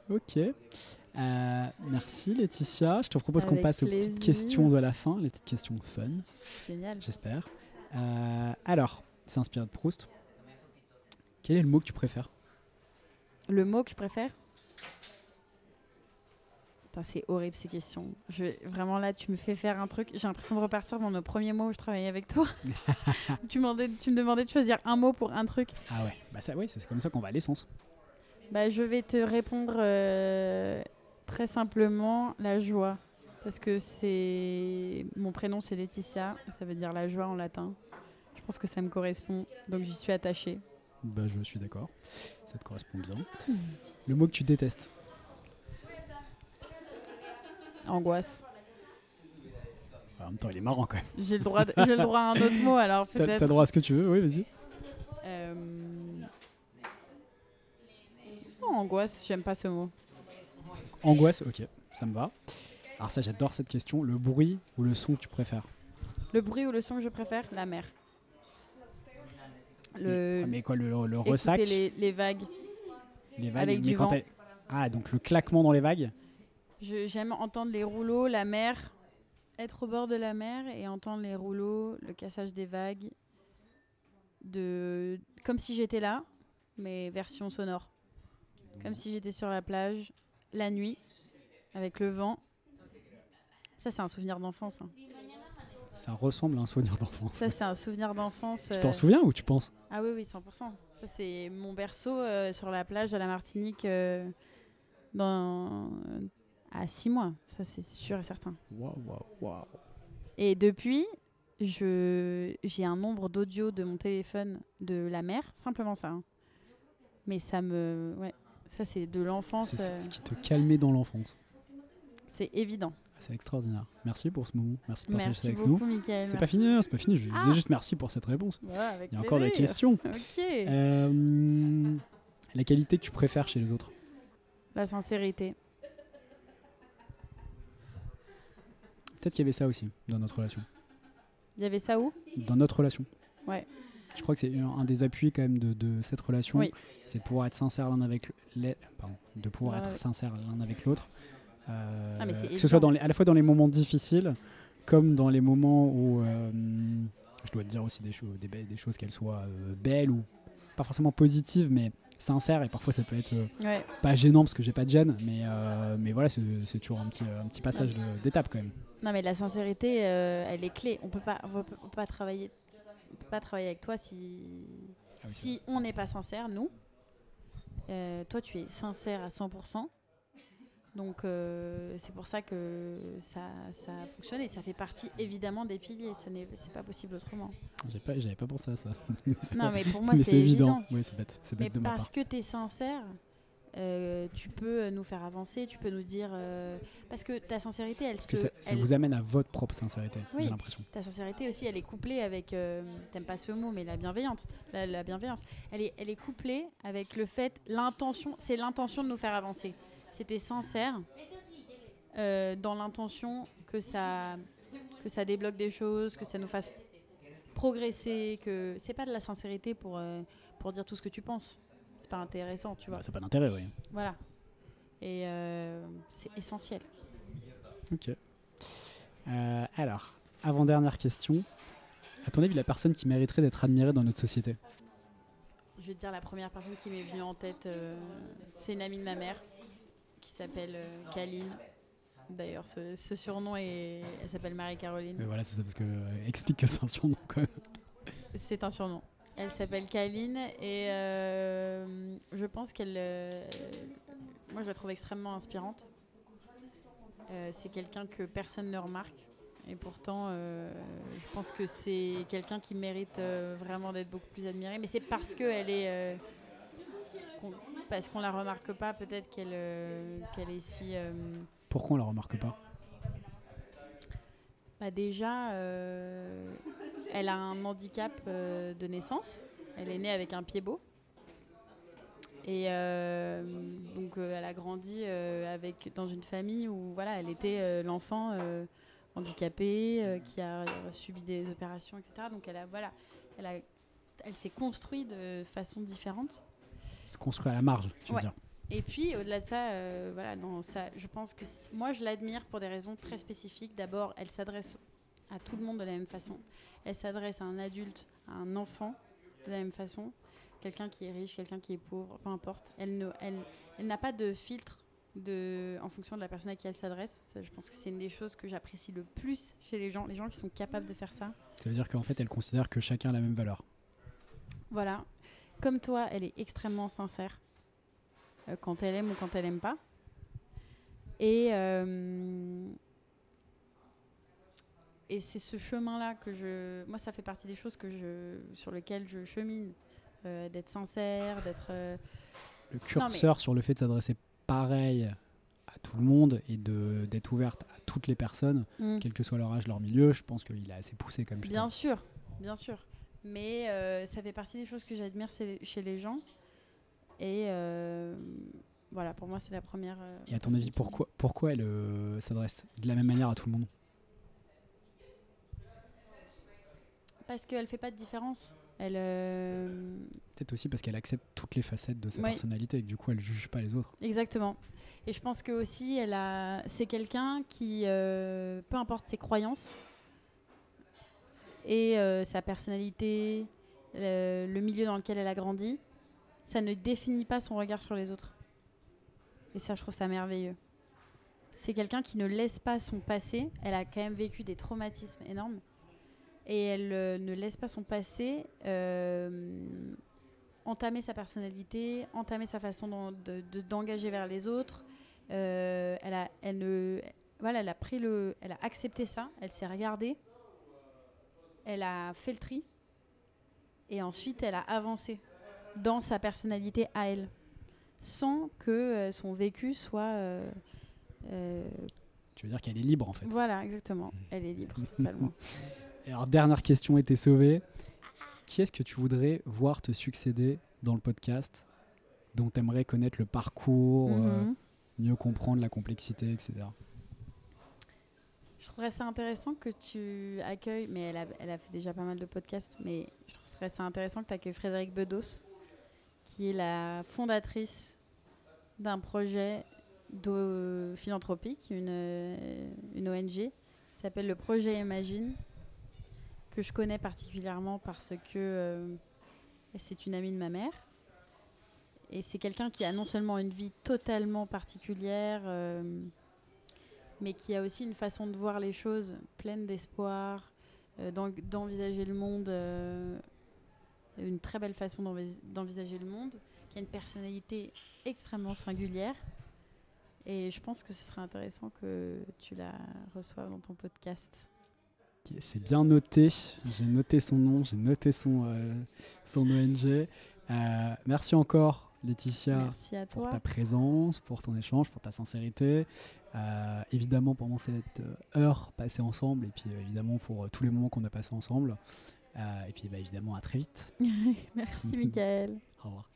Ok. Merci Laetitia. Je te propose qu'on Avec passe aux plaisir. petites questions de la fin, les petites questions fun, Génial. j'espère. Alors, c'est inspiré de Proust. Quel est le mot que tu préfères? Le mot que je préfère? Putain, c'est horrible ces questions. Vraiment là, tu me fais faire un truc. J'ai l'impression de repartir dans nos premiers mots où je travaillais avec toi. Tu me demandais de choisir un mot pour un truc. Ah ouais, bah ça, ouais, c'est comme ça qu'on va à l'essence. Bah, je vais te répondre très simplement la joie. Parce que mon prénom c'est Laetitia, ça veut dire la joie en latin. Je pense que ça me correspond, donc j'y suis attachée. Bah je suis d'accord, ça te correspond bien. Le mot que tu détestes? Angoisse. En même temps, il est marrant quand même. J'ai le droit à un autre mot alors T'as peut-être. droit à ce que tu veux, oui, vas-y. Non, angoisse, j'aime pas ce mot. Angoisse, ok, ça me va. Alors ça, j'adore cette question. Le bruit ou le son que tu préfères? Le bruit ou le son que je préfère? La mer. Mais quoi, le Écouter ressac? les vagues. Les vagues, avec mais du quand vent. Ah, donc le claquement dans les vagues? J'aime entendre les rouleaux, la mer, être au bord de la mer et entendre les rouleaux, le cassage des vagues, comme si j'étais là, mais version sonore. Comme si j'étais sur la plage, la nuit, avec le vent. Ça, c'est un souvenir d'enfance. Hein. Ça ressemble à un souvenir d'enfance. Ça, c'est un souvenir d'enfance. Tu t'en souviens ou tu penses? Ah oui, 100%. Ça, c'est mon berceau sur la plage à la Martinique à 6 mois. Ça, c'est sûr et certain. Waouh. Et depuis, j'ai un nombre d'audio de mon téléphone de la mer, simplement ça. Hein. Mais ouais, ça c'est de l'enfance. C'est ce qui te calmait dans l'enfance. C'est évident. C'est extraordinaire. Merci pour ce moment. Merci de partager ça Merci avec beaucoup, nous. Mickaël. C'est pas fini, hein, c'est pas fini. Je disais juste merci pour cette réponse. Ouais, avec Il y a encore des plaisir. questions. Ok. La qualité que tu préfères chez les autres? La sincérité. Peut-être qu'il y avait ça aussi dans notre relation. Il y avait ça où? Dans notre relation. Ouais. Je crois que c'est un des appuis quand même de cette relation. Oui. C'est de pouvoir être sincère l'un avec être sincère l'un avec l'autre. Mais c'est que ce soit évident. à la fois dans les moments difficiles comme dans les moments où je dois te dire aussi des choses qu'elles soient belles ou pas forcément positives mais sincères, et parfois ça peut être pas gênant parce que j'ai pas de gêne, mais voilà, c'est toujours un petit passage d'étape quand même. Non, mais la sincérité, elle est clé. On peut pas travailler avec toi si on n'est pas sincère, nous. Toi, tu es sincère à 100%. Donc, c'est pour ça que ça a fonctionné. Ça fait partie, évidemment, des piliers. C'est pas possible autrement. J'avais pas pensé à ça. Mais pour moi, mais c'est évident. Oui, c'est bête Mais de ma part. parce que tu es sincère, tu peux nous faire avancer, tu peux nous dire... parce que ta sincérité, ça vous amène à votre propre sincérité, oui, j'ai l'impression. Ta sincérité aussi, elle est couplée avec... t'aimes pas ce mot, mais la bienveillance. La bienveillance. Elle est couplée avec le fait... C'est l'intention de nous faire avancer. C'était sincère dans l'intention que ça débloque des choses, que ça nous fasse progresser, que c'est pas de la sincérité pour dire tout ce que tu penses. C'est pas intéressant, tu vois. C'est pas d'intérêt, oui. Voilà. Et c'est essentiel. Ok. Alors, avant-dernière question. À ton avis, la personne qui mériterait d'être admirée dans notre société? Je vais te dire la première personne qui m'est venue en tête, c'est une amie de ma mère qui s'appelle Kaline. D'ailleurs, ce surnom, elle s'appelle Marie-Caroline. Mais voilà, c'est ça, parce que explique que c'est un surnom quand même. C'est un surnom. Elle s'appelle Kaline et je pense qu'elle... moi, je la trouve extrêmement inspirante. C'est quelqu'un que personne ne remarque. Et pourtant, je pense que c'est quelqu'un qui mérite vraiment d'être beaucoup plus admiré. Mais c'est parce qu'elle est... parce qu'on la remarque pas, peut-être qu'elle est si... Pourquoi on la remarque pas? Déjà, elle a un handicap de naissance. Elle est née avec un pied beau. Et donc, elle a grandi dans une famille où voilà, elle était l'enfant handicapé qui a subi des opérations, etc. Donc, elle s'est construite de façon différente. C'est construit à la marge, tu veux dire. Et puis, au-delà de ça, voilà, je pense que moi, je l'admire pour des raisons très spécifiques. D'abord, elle s'adresse à tout le monde de la même façon. Elle s'adresse à un adulte, à un enfant de la même façon. Quelqu'un qui est riche, quelqu'un qui est pauvre, peu importe. Elle n'a pas de filtre en fonction de la personne à qui elle s'adresse. Ça, je pense que c'est une des choses que j'apprécie le plus chez les gens qui sont capables de faire ça. Ça veut dire qu'en fait, elle considère que chacun a la même valeur. Voilà. Comme toi, elle est extrêmement sincère. Quand elle aime ou quand elle aime pas. Et c'est ce chemin-là moi, ça fait partie des choses sur lesquelles je chemine, d'être sincère, d'être. Le curseur sur le fait de s'adresser pareil à tout le monde et d'être ouverte à toutes les personnes, quel que soit leur âge, leur milieu, je pense qu'il est assez poussé comme je Bien sûr. Mais ça fait partie des choses que j'admire chez les gens. Et voilà, pour moi, c'est la première. Et à ton avis, pourquoi elle s'adresse de la même manière à tout le monde ? Parce qu'elle ne fait pas de différence. Peut-être aussi parce qu'elle accepte toutes les facettes de sa personnalité et que du coup, elle ne juge pas les autres. Exactement. Et je pense que aussi, c'est quelqu'un qui, peu importe ses croyances et sa personnalité, le milieu dans lequel elle a grandi, ça ne définit pas son regard sur les autres. Et ça, je trouve ça merveilleux. C'est quelqu'un qui ne laisse pas son passé. Elle a quand même vécu des traumatismes énormes. Et elle ne laisse pas son passé entamer sa personnalité, entamer sa façon d'engager vers les autres. Elle a accepté ça. Elle s'est regardée. Elle a fait le tri. Et ensuite, elle a avancé dans sa personnalité à elle, sans que son vécu soit... Tu veux dire qu'elle est libre, en fait. Voilà, exactement. Elle est libre, totalement. Et alors, dernière question était sauvée. Qui est-ce que tu voudrais voir te succéder dans le podcast, dont tu aimerais connaître le parcours, mieux comprendre la complexité, etc. Je trouverais ça intéressant que tu accueilles, mais elle a fait déjà pas mal de podcasts, mais je trouverais ça intéressant que tu accueilles Frédérique Bedos, qui est la fondatrice d'un projet philanthropique, une ONG, qui s'appelle le Projet Imagine, que je connais particulièrement parce que c'est une amie de ma mère. Et c'est quelqu'un qui a non seulement une vie totalement particulière, mais qui a aussi une façon de voir les choses pleine d'espoir, d'envisager le monde, une très belle façon d'envisager le monde, qui a une personnalité extrêmement singulière. Et je pense que ce serait intéressant que tu la reçoives dans ton podcast. C'est bien noté. J'ai noté son nom, j'ai noté son ONG. Merci encore, Laetitia, pour ta présence, pour ton échange, pour ta sincérité. Évidemment, pendant cette heure passée ensemble, et puis évidemment pour tous les moments qu'on a passés ensemble. Et puis évidemment, à très vite. Merci, Mickaël. Au revoir.